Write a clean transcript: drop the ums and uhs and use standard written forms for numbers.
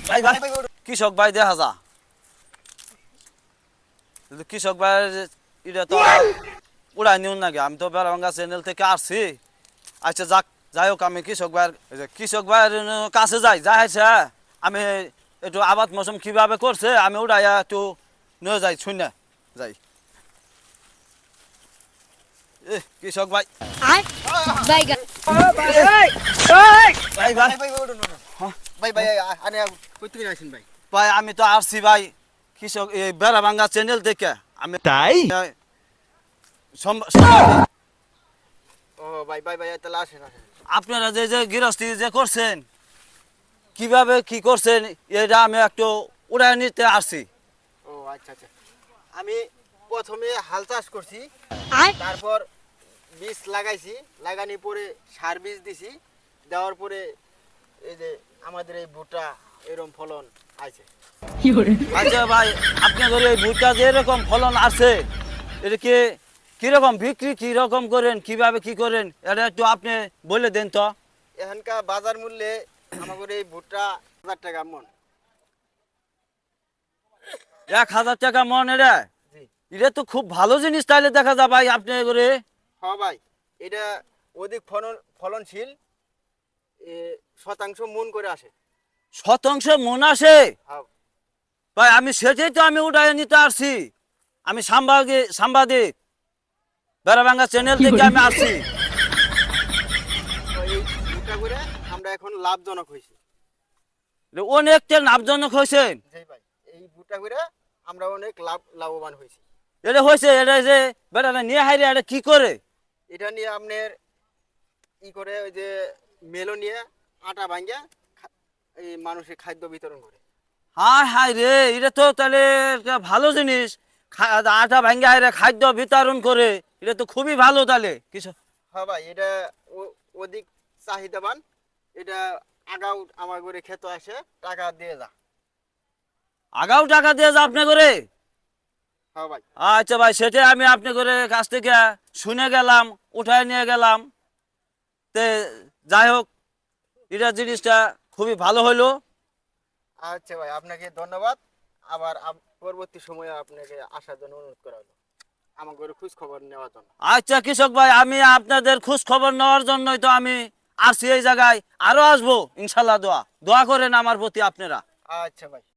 ভাই ভাই কৃষক ভাই দেখা যা কৃষক ভাই এটা তো উড়াই নিউন নাকি আমি তো বেড়াভাঙ্গা চ্যানেল থেকে আসছি আচ্ছা যাক যাই হোক আমি কৃষক ভাইয়ের কাছে যাই যাইছে আমি একটু আবাদ মৌসুম কিভাবে করছে আমি উড়াইয়া একটু নিয়ে যাই শুনে যাই কৃষক ভাই ভাই ভাই ভাই আমি তো আসছি ভাই কৃষক এই বেড়াভাঙ্গা চ্যানেল থেকে আমি তাই আপনারা যে যে গৃহস্থী যে করছেন কিভাবে কি করছেন এটা আমি একটু উড়াই নিতে আসছি। ও আচ্ছা আচ্ছা, আমি প্রথমে হাল চাষ করছি, তারপর বীজ লাগাইছি, লাগানি পরে সার বীজ দিছি, দেওয়ার পরে এই যে আমাদের এই ভুট্টা এরকম ফলন আছে। আচ্ছা ভাই আপনাদের এই ভুট্টা যে এরকম ফলন আছে এটা কি কিরকম বিক্রি কিরকম করেন কিভাবে কি করেন এটা একটু আপনি বলে দেন তো। এখানকার বাজার মূল্যে আমাদের এই ভুট্টা 1000 টাকা মন। 1000 টাকা মন এটা জি এটা তো খুব ভালো জিনিস তাহলে দেখা যায় ভাই আপনি করে। হ্যাঁ ভাই, এটা অধিক ফলনশীল, শতাংশ মন করে আসে। শতাংশ মন আসে হ্যাঁ ভাই আমি সেটাই তো আমি উঠাই নিতে আসছি। আমি সাংবাদিক বেড়াভাঙ্গা চ্যানেল থেকে আমি আসছি। তো এই ভুট্টা করে আমরা এখন লাভজনক হয়েছি। অনেকটা লাভজনক হয়েছেন। জি ভাই, এই ভুট্টা করে আমরা অনেক লাভবান হয়েছি। এটা হয়েছে এটা যে বেড়াটা নিয়ে হাইরে এটা কি করে এটা নিয়ে আপনার ই করে ওই যে মেলো নিয়ে আটা ভাঙ্গা এই মানুষের খাদ্য বিতরণ করে। হায় হায় রে এটা তো তাহলে একটা ভালো জিনিস আটা ভাঙ্গা হাইরে খাদ্য বিতরণ করে এটা তো খুবই ভালো তাহলে কিছু। হ্যাঁ ভাই, এটা অধিক চাহিদাবান। এটা আগাও আমার করে খেতে আসে, টাকা দিয়ে যা। আগাও টাকা দিয়ে যা আপনি করে। হ্যাঁ ভাই আচ্ছা ভাই সেটাই আমি আপনি করে কাছ থেকে শুনে গেলাম উঠায় নিয়ে গেলাম। তে যাই হোক এটা জিনিসটা খুবই ভালো হলো। আচ্ছা ভাই, আপনাকে ধন্যবাদ। আবার পরবর্তী সময়ে আপনাকে আসার জন্য অনুরোধ করা হলো, আমার করে খোঁজ খবর নেওয়ার জন্য। আচ্ছা কৃষক ভাই আমি আপনাদের খোঁজ খবর নেওয়ার জন্যই তো আমি আসছি এই জায়গায়, আরো আসবো ইনশাল্লাহ। দোয়া দোয়া করেন আমার প্রতি আপনারা। আচ্ছা ভাই।